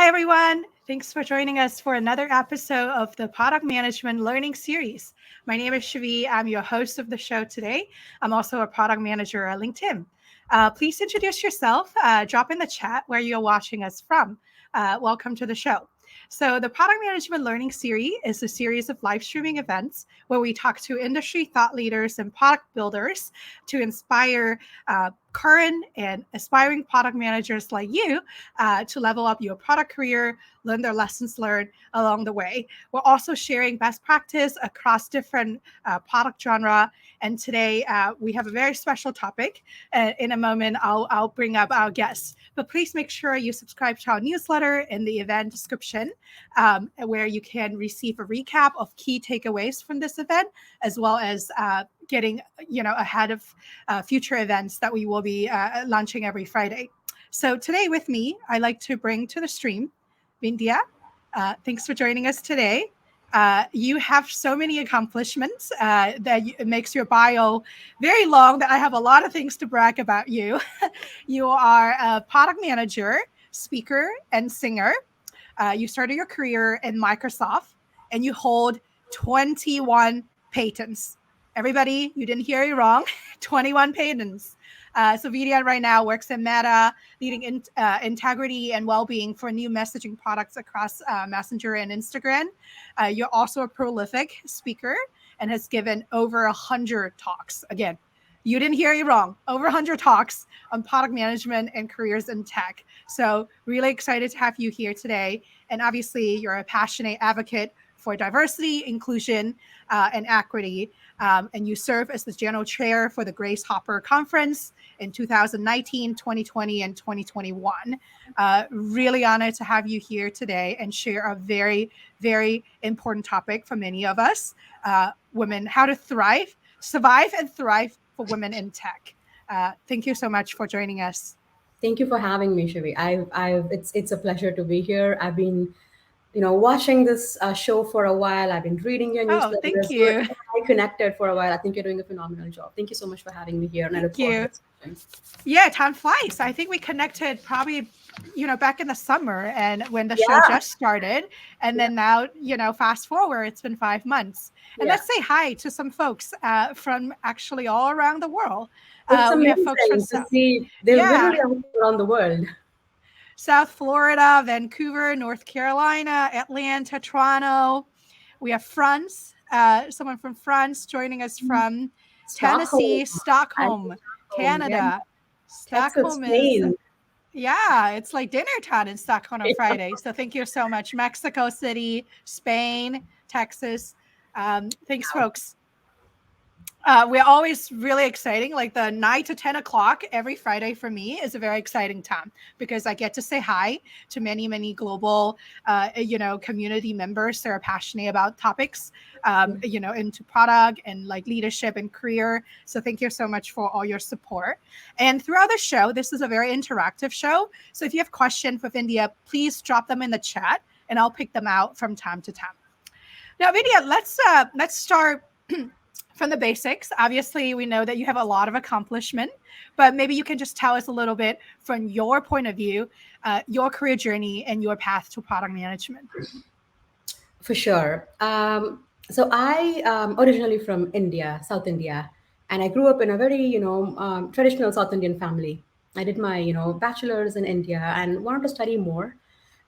everyone. Thanks for joining us for another episode of the Product Management Learning Series. My name is Shavi. I'm your host of the show today. I'm also a product manager at LinkedIn. Please introduce yourself. Drop in the chat where you're watching us from. Welcome to the show. So, the Product Management Learning Series is a series of live streaming events where we talk to industry thought leaders and product builders to inspire current and aspiring product managers like you to level up your product career, learn their lessons learned along the way. We're also sharing best practice across different product genre. And today we have a very special topic. In a moment, I'll bring up our guests. But please make sure you subscribe to our newsletter in the event description, where you can receive a recap of key takeaways from this event, as well as getting ahead of future events that we will be launching every Friday. So today with me, I like to bring to the stream Vidya. Thanks for joining us today. You have so many accomplishments that it makes your bio very long that I have a lot of things to brag about you. You are a product manager, speaker, and singer. You started your career in Microsoft and you hold 21 patents. Everybody, you didn't hear you wrong. 21 patents. So Vidya right now works in Meta, leading integrity and well-being for new messaging products across Messenger and Instagram. You're also a prolific speaker and has given over 100 talks. Again, you didn't hear you wrong. Over 100 talks on product management and careers in tech. So really excited to have you here today. And obviously, you're a passionate advocate for diversity, inclusion, and equity. And you serve as the general chair for the Grace Hopper Conference in 2019, 2020, and 2021. Really honored to have you here today and share a very, very important topic for many of us, women, how to survive and thrive for women in tech. Thank you so much for joining us. Thank you for having me, Shivi. It's a pleasure to be here. I've been, watching this show for a while. I've been reading your Oh, thank newsletters. you. I connected for a while. I think you're doing a phenomenal job. Thank you so much for having me here, and I look Thank forward to you. the discussion. Yeah, time flies. I think we connected probably, back in the summer and when the show Yeah, just started. And yeah, then now, fast forward, it's been 5 months. And yeah. let's say hi to some folks from actually all around the world. It's We have folks from amazing to see. They're yeah, literally all around the world. South Florida, Vancouver, North Carolina, Atlanta, Toronto. We have France, someone from France joining us from Stockholm. Tennessee, I love Stockholm, Stockholm. Yeah, Canada. Texas, Stockholm is, Spain. yeah, it's like dinner time in Stockholm on Friday. So thank you so much. Mexico City, Spain, Texas. Thanks, folks. We're always really exciting. Like the 9 to 10 o'clock every Friday for me is a very exciting time because I get to say hi to many, many global, community members that are passionate about topics, into product and like leadership and career. So thank you so much for all your support. And throughout the show, this is a very interactive show. So if you have questions with India, please drop them in the chat and I'll pick them out from time to time. Now, Vidya, let's start from the basics. Obviously, we know that you have a lot of accomplishment, but maybe you can just tell us a little bit from your point of view, your career journey and your path to product management. For sure. So I originally from India, South India, and I grew up in a very, traditional South Indian family. I did my, bachelor's in India and wanted to study more.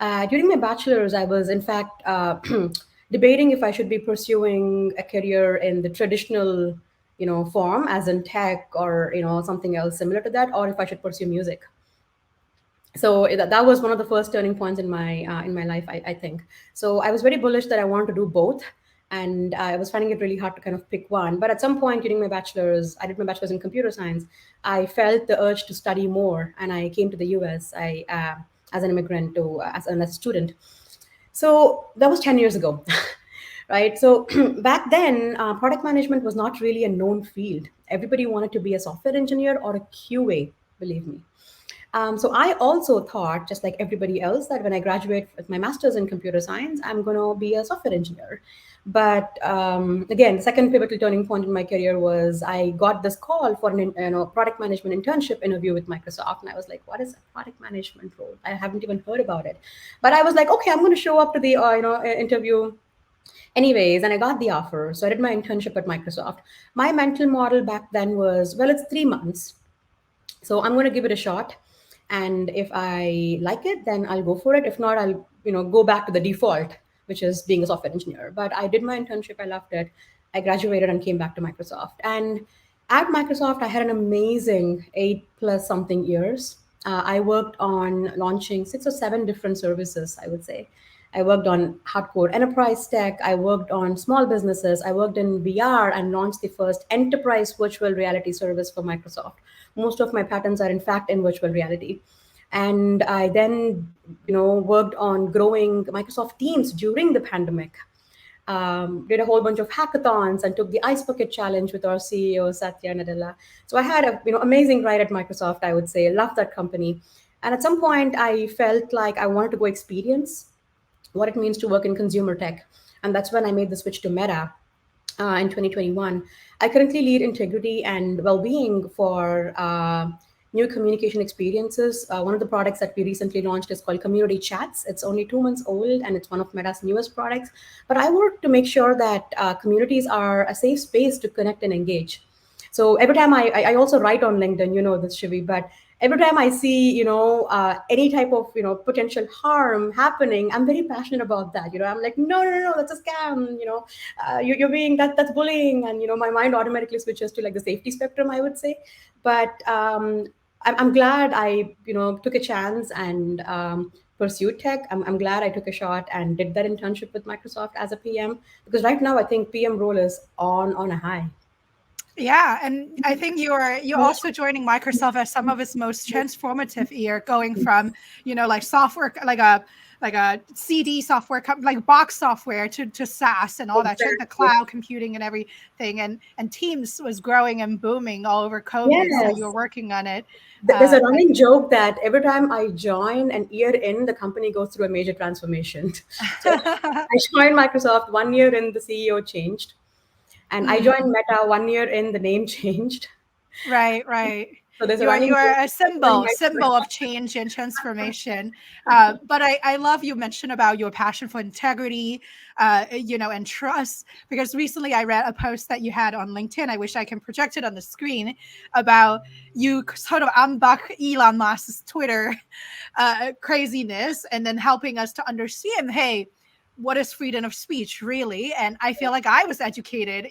During my bachelor's, I was in fact debating if I should be pursuing a career in the traditional, form, as in tech or something else similar to that, or if I should pursue music. So that was one of the first turning points in my life, I think. So I was very bullish that I wanted to do both, and I was finding it really hard to kind of pick one. But at some point during my bachelor's, I did my bachelor's in computer science. I felt the urge to study more, and I came to the US. I as an immigrant to as a student. So that was 10 years ago. Right, so back then product management was not really a known field. Everybody wanted to be a software engineer or a QA, believe me. So I also thought, just like everybody else, that when I graduate with my master's in computer science, I'm going to be a software engineer. But again, the second pivotal turning point in my career was I got this call for an product management internship interview with Microsoft, and I was like, "What is a product management role? I haven't even heard about it." But I was like, "Okay, I'm going to show up to the interview anyways," and I got the offer. So I did my internship at Microsoft. My mental model back then was, well, it's 3 months, so I'm going to give it a shot, and if I like it, then I'll go for it. If not, I'll go back to the default, which is being a software engineer. But I did my internship, I loved it, I graduated and came back to Microsoft. And at Microsoft, I had an amazing 8 plus something years. I worked on launching 6 or 7 different services, I would say. I worked on hardcore enterprise tech. I worked on small businesses. I worked in VR and launched the first enterprise virtual reality service for Microsoft. Most of my patents are, in fact, in virtual reality. And I then, worked on growing Microsoft Teams during the pandemic. Did a whole bunch of hackathons and took the Ice Bucket Challenge with our CEO Satya Nadella. So I had a amazing ride at Microsoft. I would say, love that company. And at some point, I felt like I wanted to go experience what it means to work in consumer tech. And that's when I made the switch to Meta in 2021. I currently lead integrity and well-being for new communication experiences. One of the products that we recently launched is called Community Chats. It's only 2 months old and it's one of Meta's newest products. But I work to make sure that communities are a safe space to connect and engage. So every time I also write on LinkedIn, you know this, Shivi, but every time I see, any type of, potential harm happening, I'm very passionate about that. I'm like, no, no, no, no, that's a scam. You're being that's bullying. And, my mind automatically switches to like the safety spectrum, I would say. But I'm glad I, took a chance and pursued tech. I'm glad I took a shot and did that internship with Microsoft as a PM, because right now I think PM role is on a high. Yeah, and I think you're also joining Microsoft as some of its most transformative year, going from like software, like a CD software, like box software to SaaS and all that, to the Exactly. cloud computing and everything, and Teams was growing and booming all over COVID, so you were Yes. working on it. There's a But running joke that every time I join an year in, the company goes through a major transformation. So I joined Microsoft 1 year in, the CEO changed, and I Mm. joined Meta 1 year in, the name changed. Right, right. So there's a You are running you joke. are a symbol of change and transformation. But I love you mentioned about your passion for integrity, and trust. Because recently I read a post that you had on LinkedIn. I wish I can project it on the screen, about you sort of unbuck Elon Musk's Twitter craziness, and then helping us to understand, hey, what is freedom of speech really? And I feel like I was educated,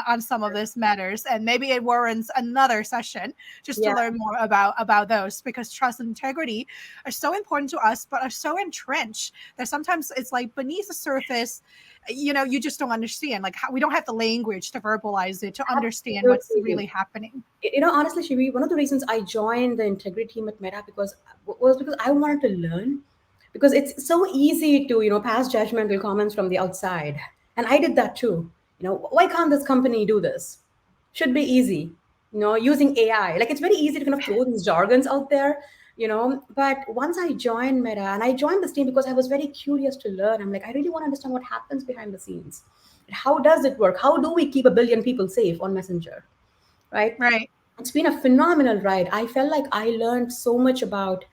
on some of this matters, and maybe it warrants another session just to Yeah, learn more about those, because trust and integrity are so important to us, but are so entrenched that sometimes it's like beneath the surface. You just don't understand, like, how we don't have the language to verbalize it, to understand what's absolutely. really happening. Honestly, Shivi, one of the reasons I joined the integrity team at Meta because I wanted to learn, because it's so easy to pass judgmental comments from the outside, and I did that too. Why can't this company do this? Should be easy. Using AI, like it's very easy to kind of throw these jargons out there. But once I joined Meta, and I joined this team because I was very curious to learn. I'm like, I really want to understand what happens behind the scenes. How does it work? How do we keep 1 billion people safe on Messenger? Right? Right. It's been a phenomenal ride. I felt like I learned so much about.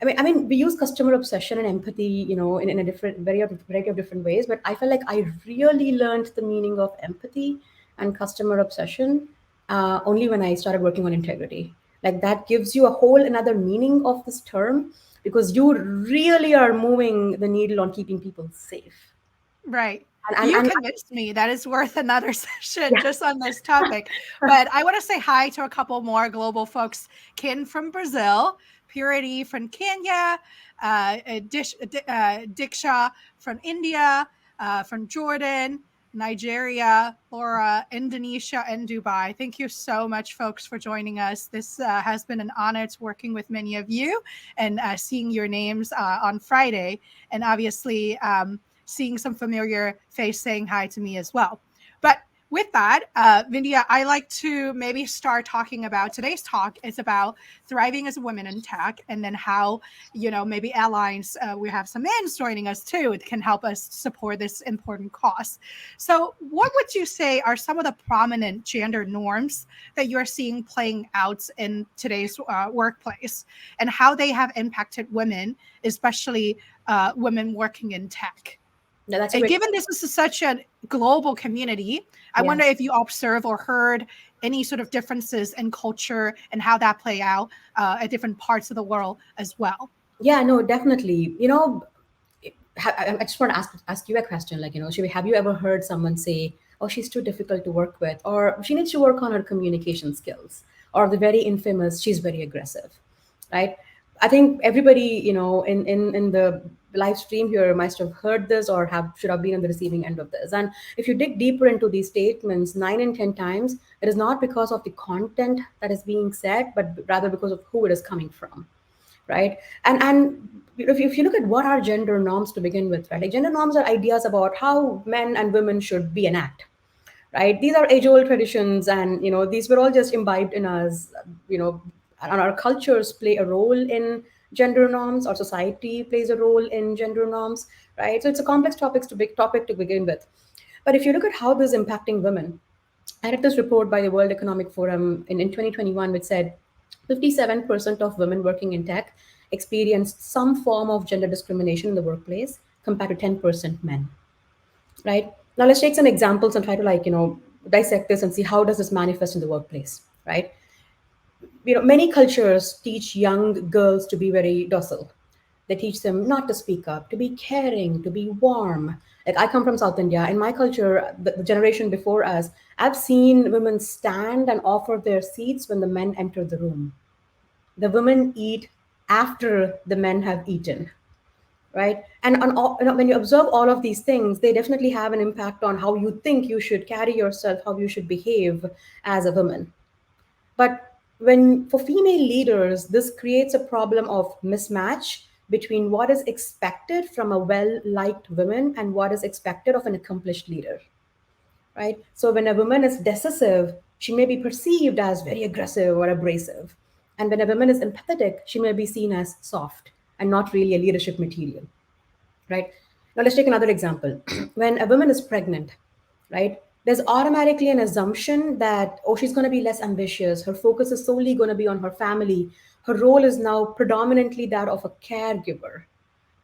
I mean, we use customer obsession and empathy, in a different variety of different ways. But I felt like I really learned the meaning of empathy and customer obsession only when I started working on integrity. Like that gives you a whole another meaning of this term, because you really are moving the needle on keeping people safe. Right. And, You and convinced me that is worth another session yeah, just on this topic. But I want to say hi to a couple more global folks. Kin from Brazil, Purity from Kenya, Diksha from India, from Jordan, Nigeria, Laura, Indonesia, and Dubai. Thank you so much, folks, for joining us. This has been an honor to working with many of you, and seeing your names on Friday. And obviously, seeing some familiar face saying hi to me as well. But with that, Vindia, I like to maybe start talking about today's talk is about thriving as women in tech, and then how, maybe allies, we have some men joining us too, it can help us support this important cause. So, what would you say are some of the prominent gender norms that you're seeing playing out in today's workplace, and how they have impacted women, especially women working in tech? No, that's a And great given question. this is such a global community, I Yeah. wonder if you observe or heard any sort of differences in culture and how that play out at different parts of the world as well. Yeah, no, definitely. I just want to ask you a question. Like, Shivi, have you ever heard someone say, "Oh, she's too difficult to work with," or "She needs to work on her communication skills," or the very infamous, "She's very aggressive," right? I think everybody, in the live stream here must have heard this or have should have been on the receiving end of this. And if you dig deeper into these statements, 9 in 10 times, it is not because of the content that is being said, but rather because of who it is coming from, right? And if you look at what are gender norms to begin with, right? Like, gender norms are ideas about how men and women should be and act, right? These are age old traditions, and these were all just imbibed in us, you know and our cultures play a role in gender norms. Our society plays a role in gender norms, right? So it's a complex topic to begin with. But if you look at how this is impacting women, I read this report by the World Economic Forum in 2021, which said 57% of women working in tech experienced some form of gender discrimination in the workplace compared to 10% men, right? Now let's take some examples and try to, dissect this and see how does this manifest in the workplace, right? Many cultures teach young girls to be very docile. They teach them not to speak up, to be caring, to be warm. Like, I come from South India. In my culture, the generation before us, I've seen women stand and offer their seats when the men enter the room. The women eat after the men have eaten, right? And when you observe all of these things, they definitely have an impact on how you think you should carry yourself, how you should behave as a woman. But when for female leaders, this creates a problem of mismatch between what is expected from a well liked woman and what is expected of an accomplished leader, right? So when a woman is decisive, she may be perceived as very aggressive or abrasive. And when a woman is empathetic, she may be seen as soft and not really a leadership material, right? Now let's take another example. When a woman is pregnant, right? There's automatically an assumption that, oh, she's going to be less ambitious. Her focus is solely going to be on her family. Her role is now predominantly that of a caregiver,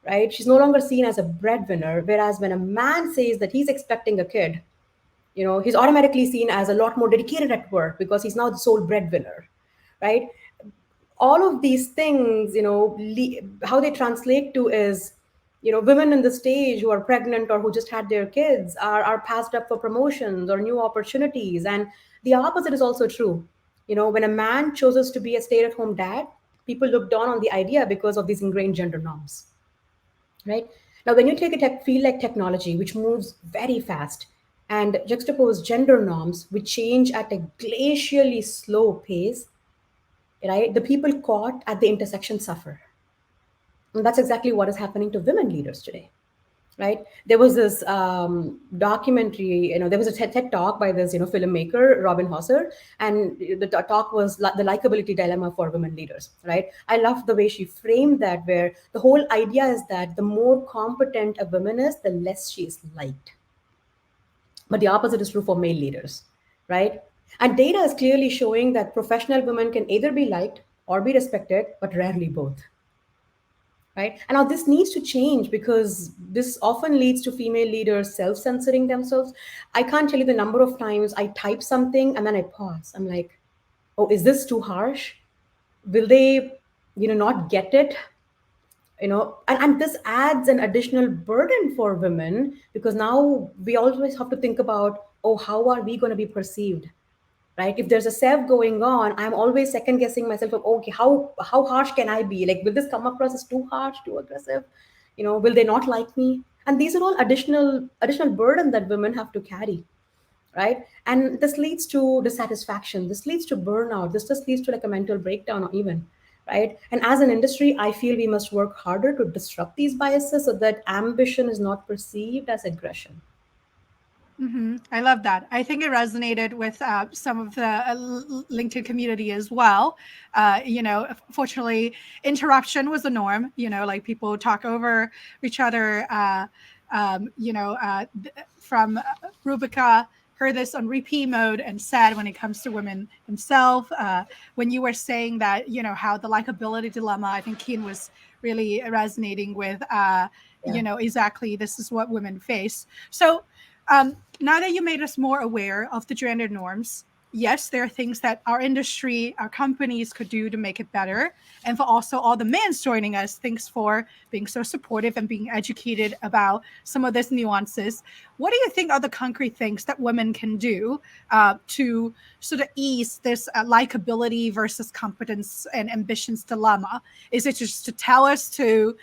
right? She's no longer seen as a breadwinner. Whereas when a man says that he's expecting a kid, he's automatically seen as a lot more dedicated at work because he's now the sole breadwinner, right? All of these things, how they translate to is, women in the stage who are pregnant or who just had their kids are passed up for promotions or new opportunities. And the opposite is also true. When a man chooses to be a stay-at-home dad, people look down on the idea because of these ingrained gender norms, right? Now, when you take a field like technology, which moves very fast, and juxtapose gender norms, which change at a glacially slow pace, right? The people caught at the intersection suffer. And that's exactly what is happening to women leaders today, right? There was this documentary, there was a TED talk by this, filmmaker, Robin Hosser, and the talk was the likability dilemma for women leaders, right? I love the way she framed that, where the whole idea is that the more competent a woman is, the less she is liked. But the opposite is true for male leaders, right? And data is clearly showing that professional women can either be liked or be respected, but rarely both, right? And now this needs to change because this often leads to female leaders self-censoring themselves. I can't tell you the number of times I type something and then I pause. I'm like, oh, is this too harsh? Will they, not get it? And this adds an additional burden for women because now we always have to think about, oh, how are we going to be perceived, right? If there's a self going on, I'm always second guessing myself of, okay, how harsh can I be? Like, will this come across as too harsh, too aggressive? Will they not like me? And these are all additional burden that women have to carry, right? And this leads to dissatisfaction, this leads to burnout, this just leads to like a mental breakdown or even, right? And as an industry, I feel we must work harder to disrupt these biases so that ambition is not perceived as aggression. I love that. I think it resonated with some of the LinkedIn community as well. Fortunately, interruption was the norm. Like people talk over each other. From Rubica heard this on repeat mode and said when it comes to women themselves. When you were saying that, how the likability dilemma, I think Keen was really resonating with. Yeah. Exactly this is what women face. So now that you made us more aware of the gender norms, yes, there are things that our industry, our companies could do to make it better. And for also all the men joining us, thanks for being so supportive and being educated about some of these nuances. What do you think are the concrete things that women can do to sort of ease this likability versus competence and ambitions dilemma? Is it just to tell us to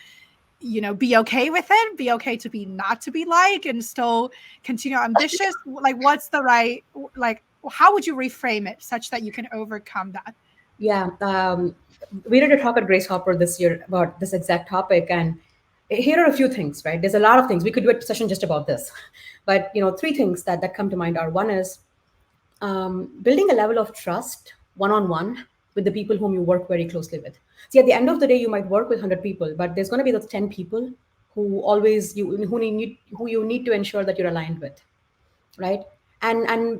be okay with it, be okay to be not to be like, and still continue ambitious? Like, what's the right, like, how would you reframe it such that you can overcome that? Yeah, we did a talk at Grace Hopper this year about this exact topic, and here are a few things. Right, there's a lot of things we could do a session just about this, but three things that come to mind are: one is building a level of trust one on one with the people whom you work very closely with. See, at the end of the day, you might work with 100 people, but there's going to be those 10 people who you need to ensure that you're aligned with, right? And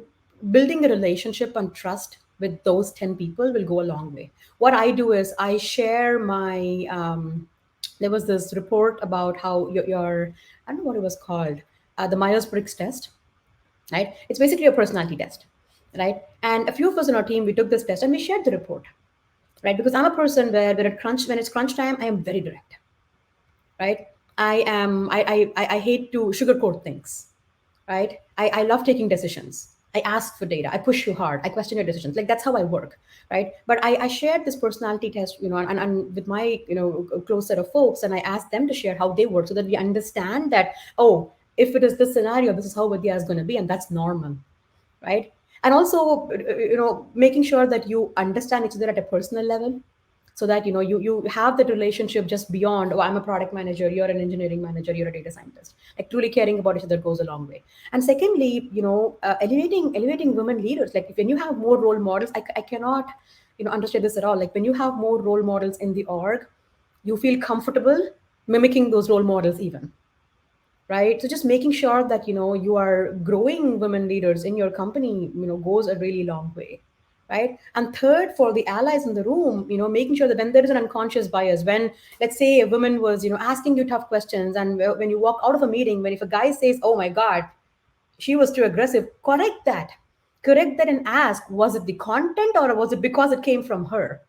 building a relationship and trust with those 10 people will go a long way. What I do is I share my there was this report about how your I don't know what it was called, the Myers-Briggs test, right? It's basically a personality test, right? And a few of us in our team, we took this test and we shared the report, right? Because I'm a person where when it's crunch time, I am very direct, right? I hate to sugarcoat things, right? I love taking decisions. I ask for data. I push you hard. I question your decisions. Like that's how I work, right? But I shared this personality test, and with my, close set of folks, and I asked them to share how they work so that we understand that, oh, if it is this scenario, this is how Vidya is going to be, and that's normal, right? And also, making sure that you understand each other at a personal level, so that you have that relationship just beyond, oh, I'm a product manager, you're an engineering manager, you're a data scientist. Like truly caring about each other goes a long way. And secondly, elevating women leaders. Like if when you have more role models, I cannot understand this at all. Like when you have more role models in the org, you feel comfortable mimicking those role models even, right? So just making sure that you are growing women leaders in your company goes a really long way, right? And third, for the allies in the room, making sure that when there is an unconscious bias, when let's say a woman was asking you tough questions, and when you walk out of a meeting, when if a guy says, oh my god, she was too aggressive, correct that and ask, was it the content or was it because it came from her?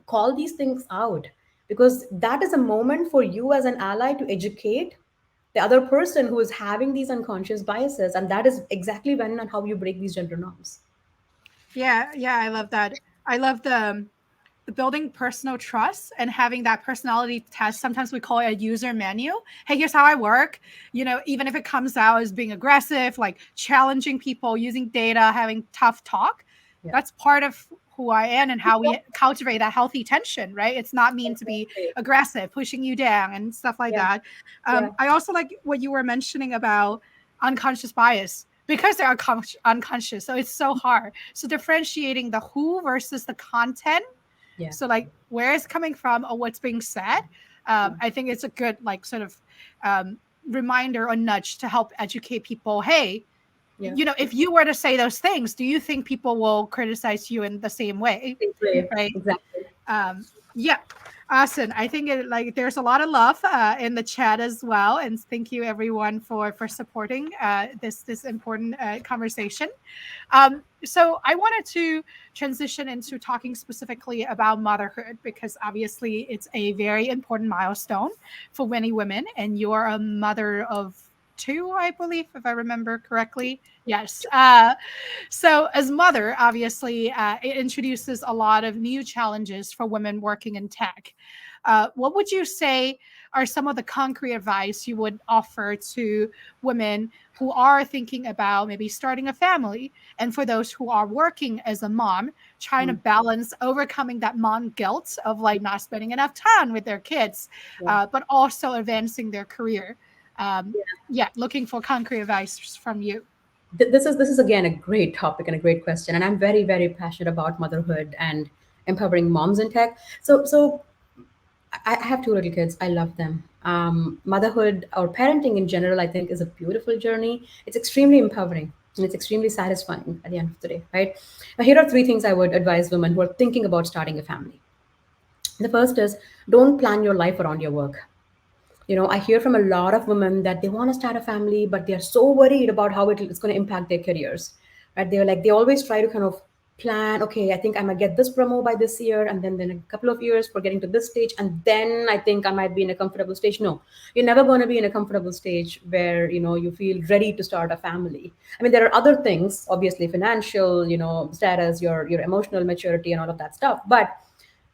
Call these things out, because that is a moment for you as an ally to educate the other person who is having these unconscious biases, and that is exactly when and how you break these gender norms. Yeah, yeah, I love that. I love the building personal trust and having that personality test. Sometimes we call it a user manual. Hey, here's how I work. Even if it comes out as being aggressive, like challenging people, using data, having tough talk, Yeah. that's part of who I am and how we cultivate that healthy tension, right? It's not mean to be Exactly. aggressive, pushing you down and stuff like Yeah. that. Yeah. I also like what you were mentioning about unconscious bias because they're unconscious. So it's so hard. So differentiating the who versus the content, Yeah. so like where it's coming from or what's being said. I think it's a good like sort of reminder or nudge to help educate people. Hey, Yeah. if you were to say those things, do you think people will criticize you in the same way? Exactly. Right. Exactly. Yeah. Awesome. I think like there's a lot of love in the chat as well, and thank you everyone for supporting this important conversation. So I wanted to transition into talking specifically about motherhood because obviously it's a very important milestone for many women, and you're a mother of two, I believe, if I remember correctly. Yes. So as mother, obviously, it introduces a lot of new challenges for women working in tech. What would you say are some of the concrete advice you would offer to women who are thinking about maybe starting a family, and for those who are working as a mom, trying to Mm. balance overcoming that mom guilt of like not spending enough time with their kids, Yeah. but also advancing their career? um, yeah, looking for concrete advice from you. This is again a great topic and a great question, and I'm very very passionate about motherhood and empowering moms in tech. So I have two little kids. I love them. Motherhood or parenting in general, I think, is a beautiful journey. It's extremely empowering and it's extremely satisfying at the end of the day, right? Now, here are three things I would advise women who are thinking about starting a family. The first is, don't plan your life around your work. I hear from a lot of women that they want to start a family, but they're so worried about how it's going to impact their careers, right? They're like, they always try to kind of plan, okay, I think I might get this promo by this year, and then a couple of years for getting to this stage, and then I think I might be in a comfortable stage. No, you're never going to be in a comfortable stage where you feel ready to start a family. I mean, there are other things, obviously, financial, status, your emotional maturity, and all of that stuff, but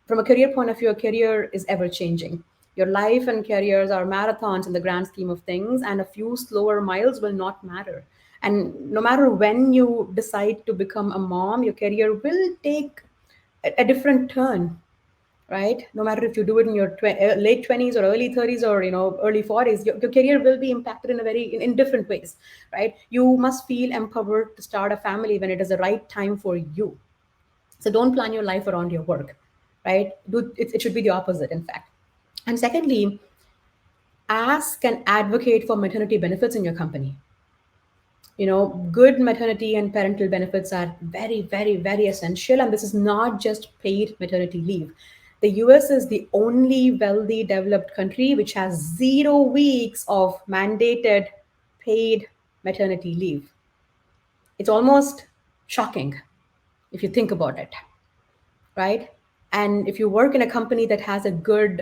from a career point of view, a career is ever changing. Your life and careers are marathons in the grand scheme of things, and a few slower miles will not matter. And no matter when you decide to become a mom, your career will take a different turn, right? No matter if you do it in your late 20s or early 30s or early 40s, your career will be impacted in a in different ways, right? You must feel empowered to start a family when it is the right time for you. So don't plan your life around your work, right? It should be the opposite, in fact. And secondly, ask and advocate for maternity benefits in your company. Good maternity and parental benefits are very, very, very essential. And this is not just paid maternity leave. The US is the only wealthy developed country which has 0 weeks of mandated paid maternity leave. It's almost shocking if you think about it, right? And if you work in a company that has a good,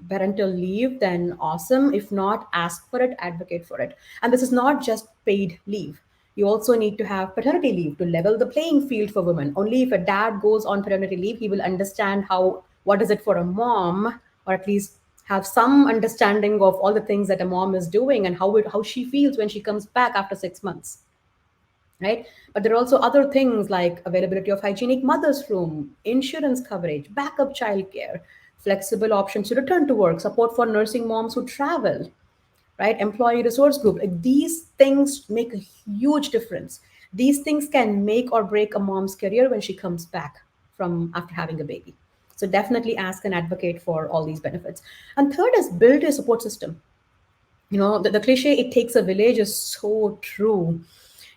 parental leave, then awesome. If not, ask for it, advocate for it. And this is not just paid leave. You also need to have paternity leave to level the playing field for women. Only if a dad goes on paternity leave, he will understand what is it for a mom, or at least have some understanding of all the things that a mom is doing and how she feels when she comes back after 6 months, right? But there are also other things like availability of hygienic mother's room, insurance coverage, backup childcare, flexible options to return to work, support for nursing moms who travel, right? Employee resource group. Like, these things make a huge difference. These things can make or break a mom's career when she comes back from after having a baby. So definitely ask and advocate for all these benefits. And third is build a support system. The cliche, it takes a village, is so true.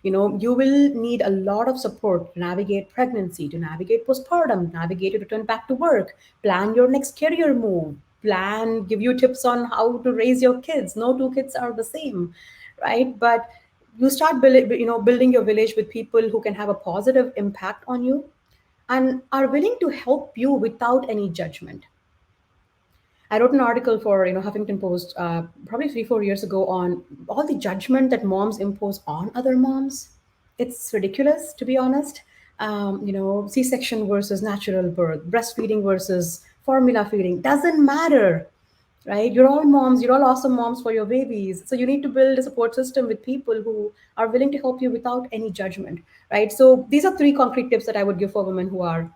You will need a lot of support to navigate pregnancy, to navigate postpartum, navigate to return back to work, plan your next career move, plan, give you tips on how to raise your kids. No two kids are the same, right? But you start building your village with people who can have a positive impact on you and are willing to help you without any judgment. I wrote an article for Huffington Post probably 3 4 years ago on all the judgment that moms impose on other moms. It's ridiculous, to be honest. C-section versus natural birth, breastfeeding versus formula feeding doesn't matter, right? You're all moms. You're all awesome moms for your babies. So you need to build a support system with people who are willing to help you without any judgment, right? So these are three concrete tips that I would give for women who are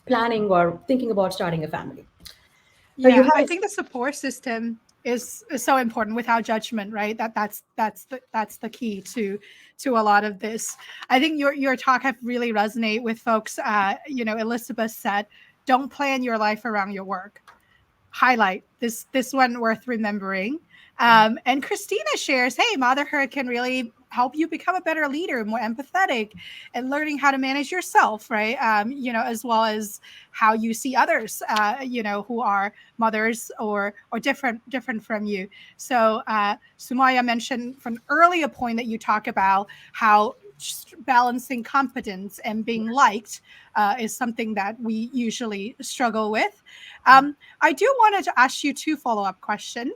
planning or thinking about starting a family. Now you Yeah, I have think the support system is so important without judgment, right? That's the key to a lot of this. I think your talk have really resonate with folks. Elizabeth said, "Don't plan your life around your work." Highlight this one worth remembering. And Christina shares, hey, motherhood can really help you become a better leader, more empathetic, and learning how to manage yourself, right? As well as how you see others, who are mothers or different from you. So Sumaya mentioned from earlier point that you talk about how balancing competence and being liked is something that we usually struggle with. I do wanted to ask you two follow-up questions.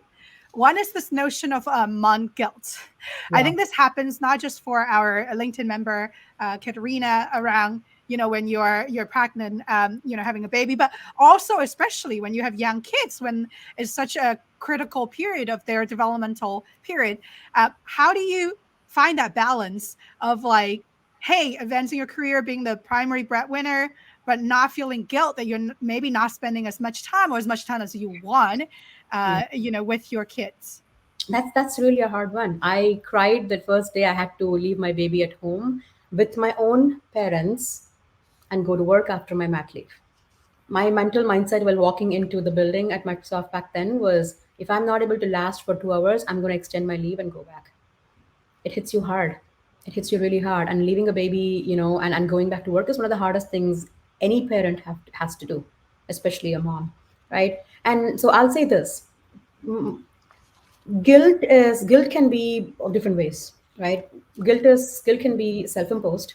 One is this notion of mom guilt. I Yeah. think this happens not just for our LinkedIn member Katerina around when you're pregnant, having a baby, but also especially when you have young kids, when it's such a critical period of their developmental period. How do you find that balance of like, hey, advancing your career, being the primary breadwinner, but not feeling guilt that you're maybe not spending as much time or as much time as you want, Yeah. with your kids? That's really a hard one. I cried the first day I had to leave my baby at home with my own parents and go to work after my mat leave. My mental mindset while walking into the building at Microsoft back then was, if I'm not able to last for 2 hours, I'm going to extend my leave and go back. It hits you hard. It hits you really hard. And leaving a baby, and going back to work is one of the hardest things any parent has to do, especially a mom, right? And so I'll say this: guilt can be of different ways, right? Guilt can be self-imposed.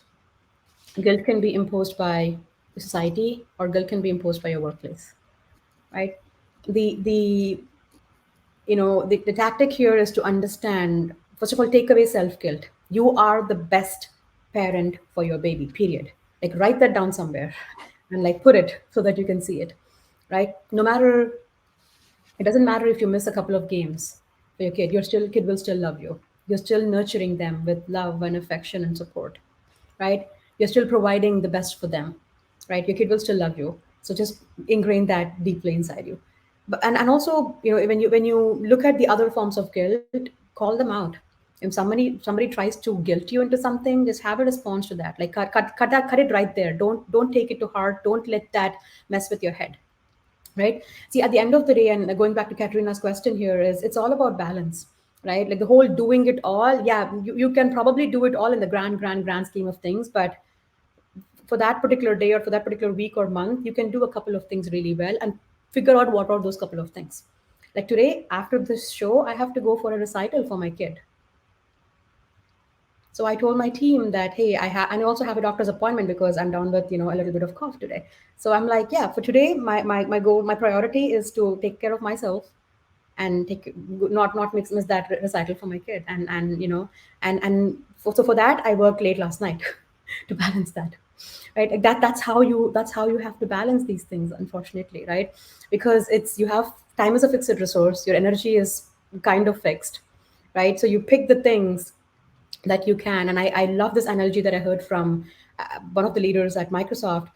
Guilt can be imposed by the society, or guilt can be imposed by your workplace, right? The tactic here is to understand, first of all, take away self-guilt. You are the best parent for your baby, period. Like, write that down somewhere and like put it so that you can see it, right? No matter, it doesn't matter if you miss a couple of games for your kid. Your still kid will still love you. You're still nurturing them with love and affection and support, right? You're still providing the best for them, right? Your kid will still love you. So just ingrain that deeply inside you. But and also, when you look at the other forms of guilt, call them out. If somebody tries to guilt you into something, just have a response to that. Like, cut it right there. Don't take it to heart. Don't let that mess with your head, right? See, at the end of the day, and going back to Katrina's question here, is it's all about balance, right? Like the whole doing it all, yeah, you can probably do it all in the grand scheme of things, but for that particular day or for that particular week or month, you can do a couple of things really well and figure out what are those couple of things. Like today, after this show, I have to go for a recital for my kid. So I told my team that, hey, and I also have a doctor's appointment because I'm down with, a little bit of cough today. So I'm like, yeah, for today, my goal, my priority is to take care of myself and not miss that recital for my kid. So for that, I worked late last night to balance that. Right. Like that's how you have to balance these things, unfortunately, right? Because time is a fixed resource, your energy is kind of fixed, right? So you pick the things that you can. And I love this analogy that I heard from one of the leaders at Microsoft.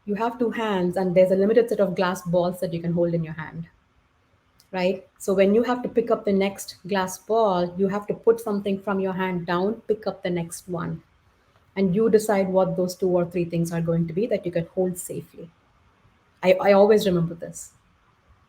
You have two hands, and there's a limited set of glass balls that you can hold in your hand, right? So when you have to pick up the next glass ball, you have to put something from your hand down, pick up the next one, and you decide what those two or three things are going to be that you can hold safely. I always remember this.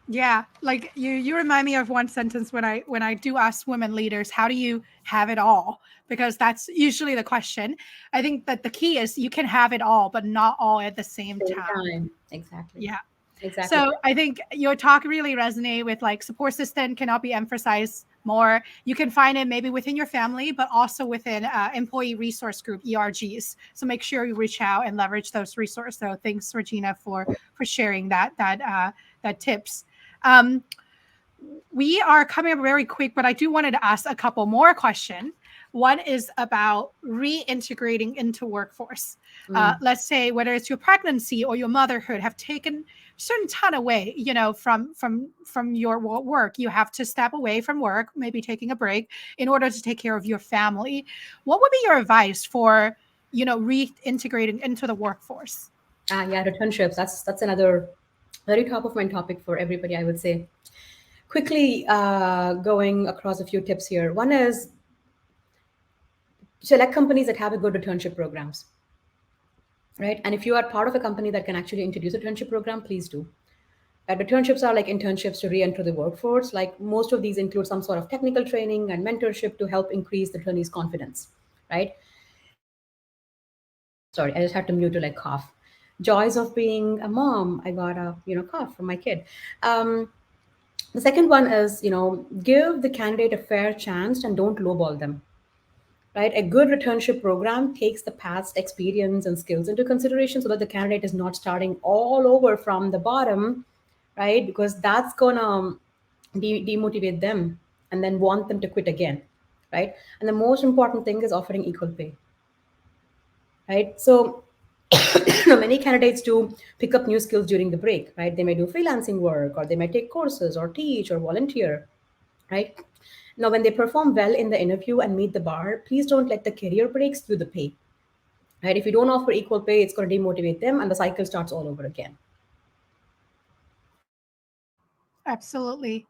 Yeah, like you remind me of one sentence when I do ask women leaders, how do you have it all? Because that's usually the question. I think that the key is you can have it all, but not all at the same Same time. time. Exactly. Yeah. Exactly. So I think your talk really resonate with like support system cannot be emphasized more. You can find it maybe within your family, but also within employee resource group (ERGs). So make sure you reach out and leverage those resources. So thanks, Regina, for sharing that tips. Um, we are coming up very quick, but I do wanted to ask a couple more questions. One is about reintegrating into workforce. Mm. Let's say whether it's your pregnancy or your motherhood have taken certain ton away, from your work. You have to step away from work, maybe taking a break in order to take care of your family. What would be your advice for reintegrating into the workforce? Yeah, returnships. That's another very top of mind topic for everybody, I would say. Quickly going across a few tips here. One is select companies that have a good returnship programs, right? And if you are part of a company that can actually introduce a returnship program, please do. Returnships are like internships to re-enter the workforce. Like most of these include some sort of technical training and mentorship to help increase the trainees' confidence, right? Sorry, I just had to mute to like cough. Joys of being a mom. I got a cough from my kid. Um, the second one is give the candidate a fair chance and don't lowball them. Right, a good returnship program takes the past experience and skills into consideration so that the candidate is not starting all over from the bottom, right? Because that's gonna demotivate them and then want them to quit again, right? And the most important thing is offering equal pay, right? So many candidates do pick up new skills during the break, right? They may do freelancing work, or they may take courses or teach or volunteer, right? Now, when they perform well in the interview and meet the bar, please don't let the career breaks through the pay, right? If you don't offer equal pay, it's going to demotivate them and the cycle starts all over again. Absolutely.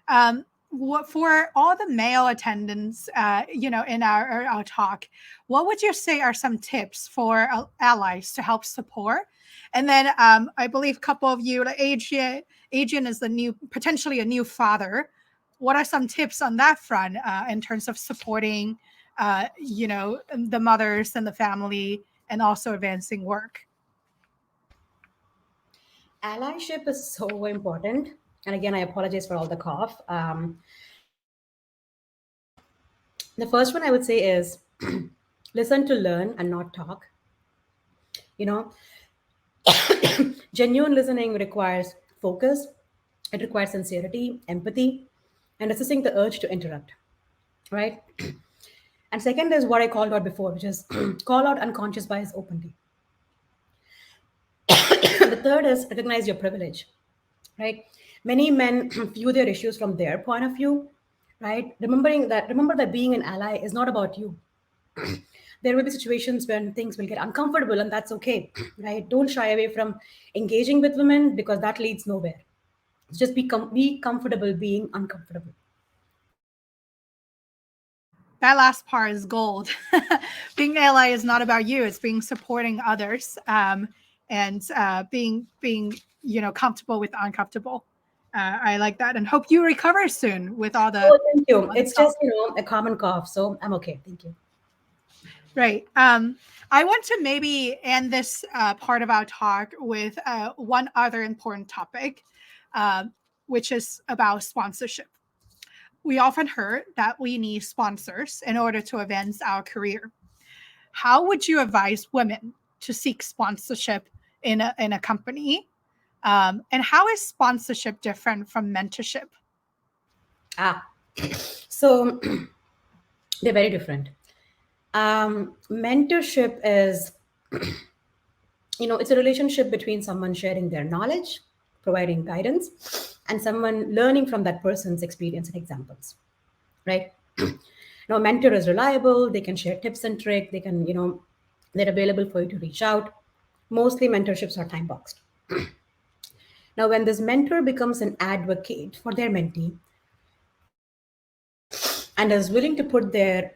Um, what for all the male attendants, in our talk, what would you say are some tips for allies to help support? And then I believe a couple of you, like Adrian is the new, potentially a new father. What are some tips on that front in terms of supporting, the mothers and the family, and also advancing work? Allyship is so important. And again, I apologize for all the cough. The first one I would say is listen to learn and not talk. You know, genuine listening requires focus, it requires sincerity, empathy, and resisting the urge to interrupt, right? And second is what I called out before, which is call out unconscious bias openly. The third is recognize your privilege, right? Many men view their issues from their point of view, right? Remember that being an ally is not about you. There will be situations when things will get uncomfortable, and that's okay, right? Don't shy away from engaging with women because that leads nowhere. Just be comfortable being uncomfortable. That last part is gold. Being an ally is not about you; it's being supporting others, and being comfortable with the uncomfortable. I like that, and hope you recover soon with Oh, thank you. all the It's talk. just a common cough, so I'm okay. Thank you. Right. I want to maybe end this part of our talk with one other important topic, uh, which is about sponsorship. We often heard that we need sponsors in order to advance our career. How would you advise women to seek sponsorship in a company? And how is sponsorship different from mentorship? Ah, so they're very different. Mentorship is, it's a relationship between someone sharing their knowledge, providing guidance, and someone learning from that person's experience and examples, right? Now, a mentor is reliable. They can share tips and tricks. They're available for you to reach out. Mostly mentorships are time boxed. Now, when this mentor becomes an advocate for their mentee and is willing to put their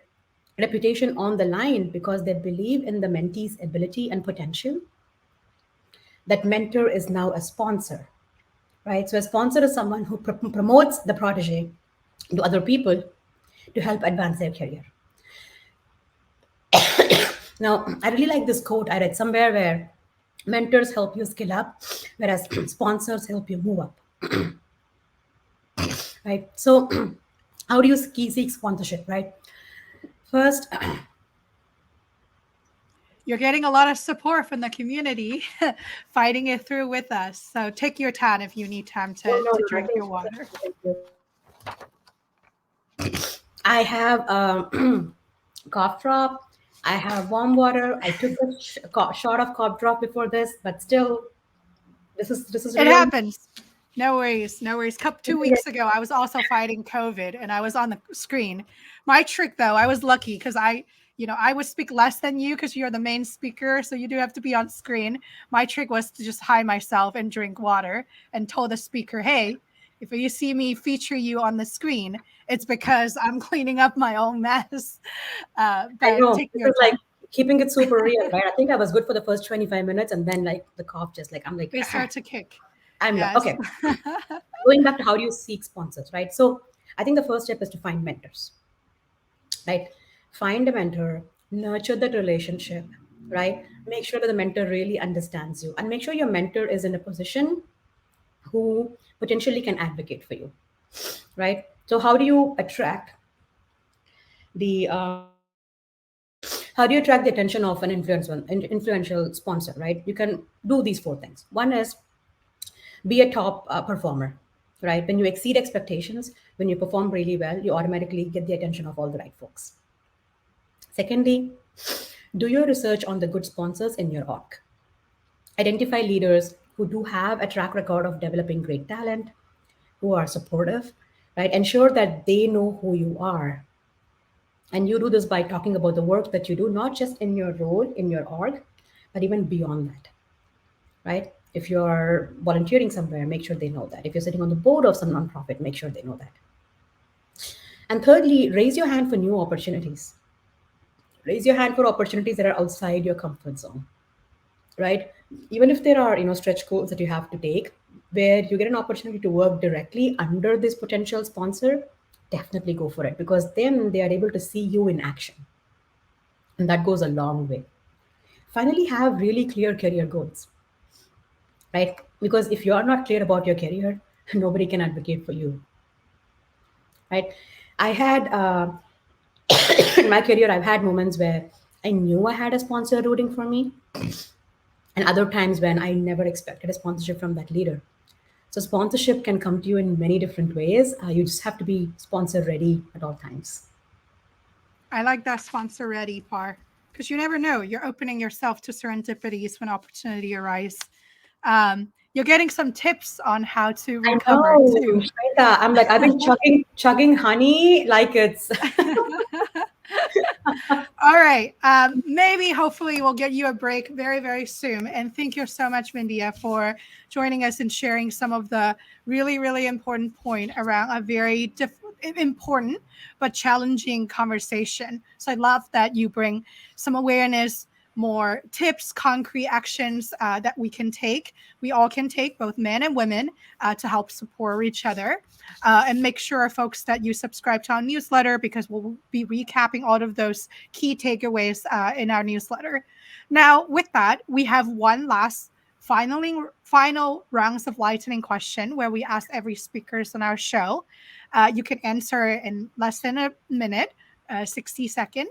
reputation on the line because they believe in the mentee's ability and potential, that mentor is now a sponsor, right? So, a sponsor is someone who promotes the protege to other people to help advance their career. Now, I really like this quote I read somewhere where mentors help you skill up, whereas sponsors help you move up, right? So, how do you seek sponsorship, right? First, You're getting a lot of support from the community, fighting it through with us. So take your time if you need time oh, to no, drink thank your you, water. thank you. I have cough drop. I have warm water. I took a shot of cough drop before this, but still, this is It real. happens. No worries, no worries. Couple 2 weeks ago, I was also fighting COVID, and I was on the screen. My trick, though, I was lucky because I would speak less than you because you're the main speaker, so you do have to be on screen. My trick was to just hide myself and drink water, and told the speaker, "Hey, if you see me feature you on the screen, it's because I'm cleaning up my own mess." I But know take this your is like time. keeping it super real, right? I think I was good for the first 25 minutes, and then like the cough just like I'm like They start to kick. I'm like Yes. okay. Going back to how do you seek sponsors, right? So I think the first step is to find mentors, right? Find a mentor, nurture that relationship, right? Make sure that the mentor really understands you, and make sure your mentor is in a position who potentially can advocate for you, right? So the how do you attract the attention of an influential sponsor, right? You can do these four things. One is be a top performer, right? When you exceed expectations, when you perform really well, you automatically get the attention of all the right folks. Secondly, do your research on the good sponsors in your org. Identify leaders who do have a track record of developing great talent, who are supportive, right? Ensure that they know who you are. And you do this by talking about the work that you do, not just in your role in your org, but even beyond that, right? If you're volunteering somewhere, make sure they know that. If you're sitting on the board of some nonprofit, make sure they know that. And thirdly, raise your hand for new opportunities. Raise your hand for opportunities that are outside your comfort zone, right? Even if there are, stretch goals that you have to take, where you get an opportunity to work directly under this potential sponsor, definitely go for it, because then they are able to see you in action, and that goes a long way. Finally, have really clear career goals, right? Because if you are not clear about your career, nobody can advocate for you, right? I had in my career, I've had moments where I knew I had a sponsor rooting for me, and other times when I never expected a sponsorship from that leader. So sponsorship can come to you in many different ways. You just have to be sponsor ready at all times. I like that sponsor ready part because you never know. You're opening yourself to serendipities when opportunity arise. You're getting some tips on how to I recover know, too. Shweta. I'm like, I've been chugging honey like it's. All right. Maybe, hopefully, we'll get you a break very, very soon. And thank you so much, Vindia, for joining us and sharing some of the really, really important point around a very important but challenging conversation. So I love that you bring some awareness, more tips, concrete actions that we can take. We all can take, both men and women, to help support each other. And make sure, folks, that you subscribe to our newsletter because we'll be recapping all of those key takeaways in our newsletter. Now, with that, we have one last final rounds of lightning question where we ask every speakers on our show. You can answer in less than a minute, 60 seconds.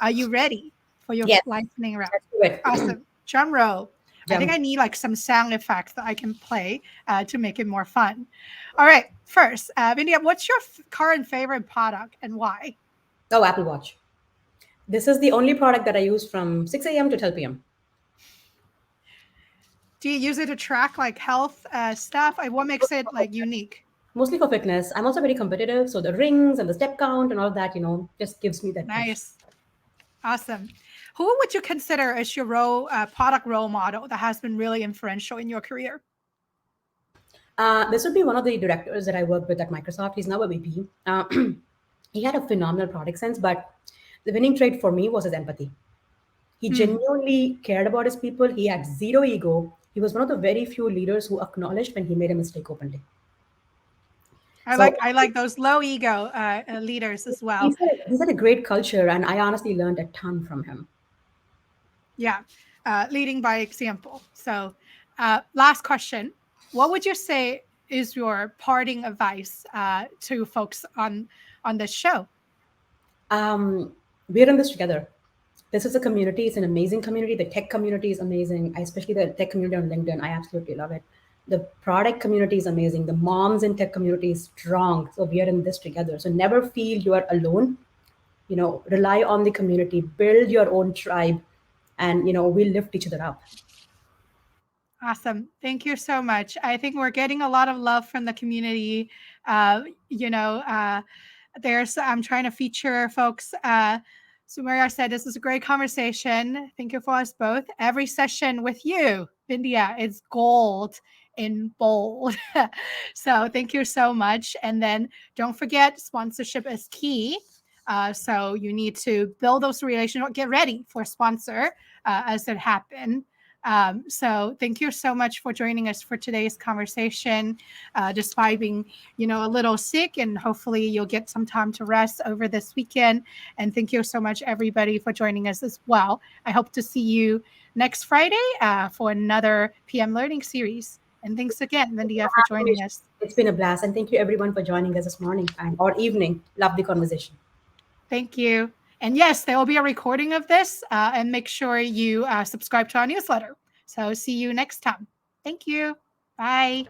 Are you ready for your Yes, lightning round? let's do it. Awesome. Drum roll. I think Jump. I need like some sound effects that I can play to make it more fun. All right. First, Vindia, what's your current favorite product and why? Oh, Apple Watch. This is the only product that I use from 6 a.m. to 12 p.m. Do you use it to track like health stuff? What makes it like unique? Mostly for fitness. I'm also very competitive, so the rings and the step count and all that, just gives me that push. Nice. Awesome. Who would you consider as your product role model that has been really influential in your career? This would be one of the directors that I worked with at Microsoft. He's now a VP. He had a phenomenal product sense, but the winning trait for me was his empathy. He Hmm. genuinely cared about his people. He had zero ego. He was one of the very few leaders who acknowledged when he made a mistake openly. So I like those low ego leaders as well. he's had a great culture, and I honestly learned a ton from him. Yeah, leading by example. So, last question: what would you say is your parting advice to folks on this show? We're in this together. This is a community. It's an amazing community. The tech community is amazing. Especially the tech community on LinkedIn. I absolutely love it. The product community is amazing. The moms in tech community is strong. So we are in this together. So never feel you are alone. Rely on the community. Build your own tribe, and we lift each other up. Awesome. Thank you so much. I think we're getting a lot of love from the community. Uh, you know, uh, I'm trying to feature folks. So Maria said, this is a great conversation. Thank you for us both. Every session with you, India, is gold in bold. So thank you so much. And then don't forget, sponsorship is key. So you need to build those relationships, get ready for sponsor as it happen. So thank you so much for joining us for today's conversation, despite being, a little sick, and hopefully you'll get some time to rest over this weekend. And thank you so much, everybody, for joining us as well. I hope to see you next Friday for another PM Learning series. And thanks again, Vindia, for joining us. It's been a blast, and thank you everyone for joining us this morning or evening. Love the conversation. Thank you. And yes, there will be a recording of this, and make sure you subscribe to our newsletter. So see you next time. Thank you. Bye.